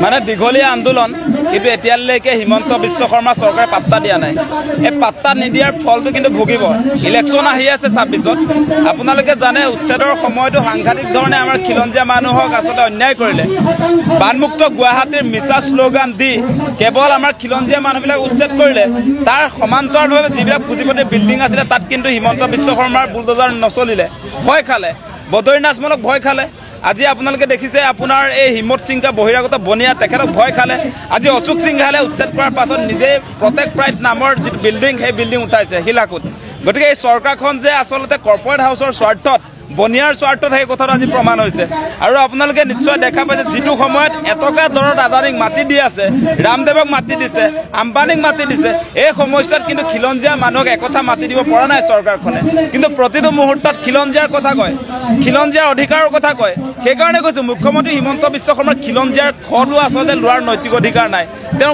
মানে দীঘলীয়া আন্দোলন কিন্তু এতিয়ালৈকে হিমন্ত বিশ্ব শৰ্মা চৰকাৰে পাত্তা দিয়া নাই। এই পাত্তা নিদিয়াৰ ফলটো কিন্তু ভুগিব। ইলেকশ্যন আহি আছে 26ত। আপোনালোকে জানে উচ্ছেদৰ সময়টো সাংঘাতিক ধৰণে আমাৰ খিলঞ্জীয়া মানুহক আচলতে অন্যায় কৰিলে। বানমুক্ত গুৱাহাটীৰ মিছা শ্লোগান দি কেৱল আমাৰ খিলঞ্জীয়া মানুহবিলাক উচ্ছেদ কৰিলে। তাৰ সমান্তৰালভাৱে যিবিলাক পুঁজিপতি বিল্ডিং আছিলে তাত কিন্তু হিমন্ত বিশ্ব শৰ্মাৰ বুলডোজাৰ নচলিলে, ভয় খালে। বদৰীনাথমূলক ভয় খালে। আজি আপোনালোকে দেখিছে আপোনাৰ এই হিমত সিংহা বহিৰাগত বনিয়া তেখেতক ভয় খালে। আজি অশোক সিংহালে উচ্ছেদ কৰাৰ পাছত নিজে প্ৰটেক্ট প্ৰাইড নামৰ যি বিল্ডিং সেই বিল্ডিং উঠাইছে শিলাকুট। গতিকে এই চৰকাৰখন যে আচলতে কৰ্পৰেট হাউচৰ স্বাৰ্থত বনিয়াৰ স্বাৰ্থত সেই কথাটো আজি প্ৰমাণ হৈছে। আৰু আপোনালোকে নিশ্চয় দেখা পাইছে যিটো সময়ত এটকা দৰত আদানীক মাটি দি আছে, ৰামদেৱক মাটি দিছে, আম্বানীক মাটি দিছে, এই সময়ছোৱাত কিন্তু খিলঞ্জীয়া মানুহক একথা মাটি দিব পৰা নাই চৰকাৰখনে। কিন্তু প্ৰতিটো মুহূৰ্তত খিলঞ্জীয়াৰ কথা কয়, খিলঞ্জীয়াৰ অধিকাৰৰ কথা কয়। সেইকাৰণে কৈছোঁ মুখ্যমন্ত্ৰী হিমন্ত বিশ্ব শৰ্মাৰ খিলঞ্জীয়াৰ খটো আচলতে লোৱাৰ নৈতিক অধিকাৰ নাই। তেওঁ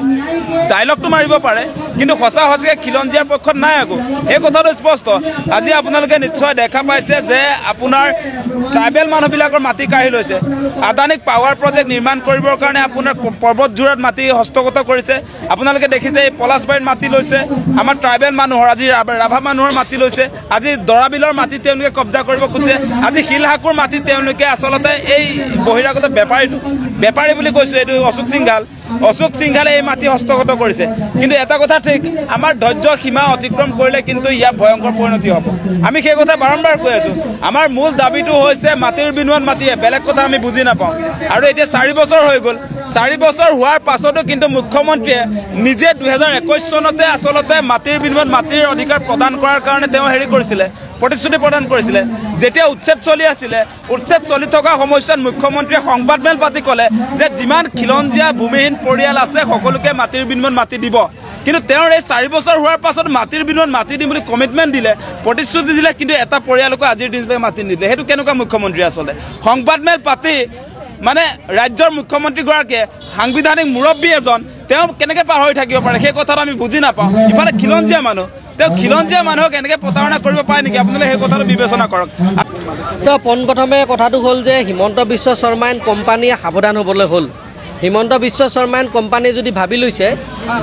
ডাইলগটো মাৰিব পাৰে কিন্তু সঁচা সঁচাকৈ খিলঞ্জীয়াৰ পক্ষত নাই। আকৌ এই কথাটো স্পষ্ট। আজি আপোনালোকে নিশ্চয় দেখা পাইছে যে আপোনাৰ ট্ৰাইবেল মানুহবিলাকৰ মাটি কাঢ়ি লৈছে। আদানীক পাৱাৰ প্ৰজেক্ট নিৰ্মাণ কৰিবৰ কাৰণে আপোনাৰ পৰ্বতজোৰাত মাটি হস্তগত কৰিছে। আপোনালোকে দেখিছে এই পলাশবাৰীত মাটি লৈছে আমাৰ ট্ৰাইবেল মানুহৰ, আজি ৰাভা মানুহৰ মাটি লৈছে। আজি দৰাবিলৰ মাটি তেওঁলোকে কব্জা কৰিব খুজিছে। আজি শিলহাকুৰ মাটি তেওঁলোকে আচলতে এই বহিৰাগত বেপাৰী বুলি কৈছোঁ এইটো অশোক সিংহালে এই মাটি হস্তগত কৰিছে। কিন্তু এটা কথা ঠিক, আমাৰ ধৈৰ্য সীমা অতিক্ৰম কৰিলে কিন্তু ইয়াৰ ভয়ংকৰ পৰিণতি হ'ব। আমি সেই কথা বাৰম্বাৰ কৈ আছোঁ। আমাৰ মূল দাবীটো হৈছে মাটিৰ বিনিময়ত মাটিয়ে, বেলেগ কথা আমি বুজি নাপাওঁ। আৰু এতিয়া 4 বছৰ হৈ গ'ল। 4 বছৰ হোৱাৰ পাছতো কিন্তু মুখ্যমন্ত্ৰীয়ে নিজে 2021 চনতে আচলতে মাটিৰ বিনিময়ত মাটিৰ অধিকাৰ প্ৰদান কৰাৰ কাৰণে তেওঁ কৰিছিলে, প্ৰতিশ্ৰুতি প্ৰদান কৰিছিলে। যেতিয়া উচ্ছেদ চলি আছিলে, উচ্ছেদ চলি থকা সময়ছোৱাত মুখ্যমন্ত্ৰীয়ে সংবাদমেল পাতি ক'লে যে যিমান খিলঞ্জীয়া ভূমিহীন পৰিয়াল আছে সকলোকে মাটিৰ বিনিময়ত মাটি দিব। কিন্তু তেওঁৰ এই 4 বছৰ হোৱাৰ পাছত মাটিৰ বিনিময়ত মাটি দিম বুলি কমিটমেণ্ট দিলে, প্ৰতিশ্ৰুতি দিলে, কিন্তু এটা পৰিয়ালকো আজিৰ দিনলৈকে মাটি নিদিলে। সেইটো কেনেকুৱা মুখ্যমন্ত্ৰী আচলতে? সংবাদমেল পাতি মানে ৰাজ্যৰ মুখ্যমন্ত্ৰীগৰাকীয়ে সাংবিধানিক মুৰব্বী এজন তেওঁ কেনেকৈ পাহৰি থাকিব পাৰে সেই কথাটো আমি বুজি নাপাওঁ। ইফালে খিলঞ্জীয়া মানুহ, তেওঁ খিলঞ্জীয়া মানুহক এনেকৈ প্ৰতাৰণা কৰিব পাৰে নেকি? আপোনালোকে সেই কথাটো বিবেচনা কৰক। পোনপ্ৰথমে কথাটো হ'ল যে হিমন্ত বিশ্ব শৰ্মা এণ্ড কোম্পানীয়ে সাৱধান হ'বলৈ হ'ল। হিমন্ত বিশ্ব শৰ্মা এণ্ড কোম্পানীয়ে যদি ভাবি লৈছে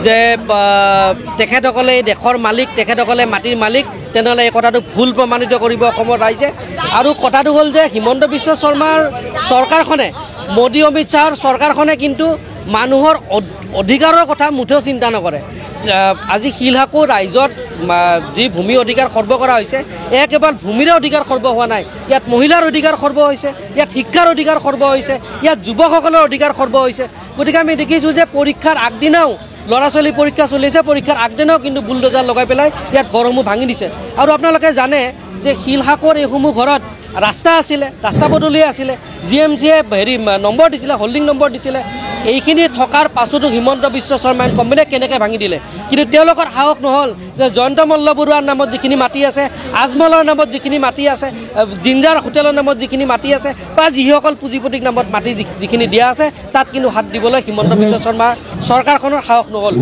যে তেখেতসকলে দেশৰ মালিক, তেখেতসকলে মাটিৰ মালিক, তেনেহ'লে এই কথাটো ভুল প্ৰমাণিত কৰিব অসমৰ ৰাইজে। আৰু কথাটো হ'ল যে হিমন্ত বিশ্ব শৰ্মাৰ চৰকাৰখনে, মোদী অমিত শ্বাহৰ চৰকাৰখনে কিন্তু মানুহৰ অধিকাৰৰ কথা মুঠেও চিন্তা নকৰে। আজি শিলহাকুৰ ৰাইজত যি ভূমি অধিকাৰ খৰ্ব কৰা হৈছে, এয়া কেৱল ভূমিৰে অধিকাৰ খৰ্ব হোৱা নাই, ইয়াত মহিলাৰ অধিকাৰ খৰ্ব হৈছে, ইয়াত শিক্ষাৰ অধিকাৰ খৰ্ব হৈছে, ইয়াত যুৱকসকলৰ অধিকাৰ খৰ্ব হৈছে। গতিকে আমি দেখিছোঁ যে পৰীক্ষাৰ আগদিনাও ল'ৰা ছোৱালী পৰীক্ষা চলিছে, পৰীক্ষাৰ আগদিনাও কিন্তু বুলডোজাৰ লগাই পেলাই ইয়াত ঘৰসমূহ ভাঙি দিছে। আৰু আপোনালোকে জানে যে শিলহাকুৰ এইসমূহ ঘৰত ৰাস্তা আছিলে, ৰাস্তা পদূলি আছিলে, GMCয়ে নম্বৰ দিছিলে, হোল্ডিং নম্বৰ দিছিলে। এইখিনি থকাৰ পাছতো হিমন্ত বিশ্ব শৰ্মা এণ্ড কোম্পানীয়ে কেনেকৈ ভাঙি দিলে? কিন্তু তেওঁলোকৰ সাহস নহ'ল যে জয়ন্ত মল্ল বৰুৱাৰ নামত যিখিনি মাটি আছে, আজমলৰ নামত যিখিনি মাটি আছে, জিঞ্জাৰ হোটেলৰ নামত যিখিনি মাটি আছে, বা যিসকল পুঁজিপতিৰ নামত মাটি যিখিনি দিয়া আছে, তাত কিন্তু হাত দিবলৈ হিমন্ত বিশ্ব শৰ্মাৰ চৰকাৰখনৰ সাহস নহ'ল।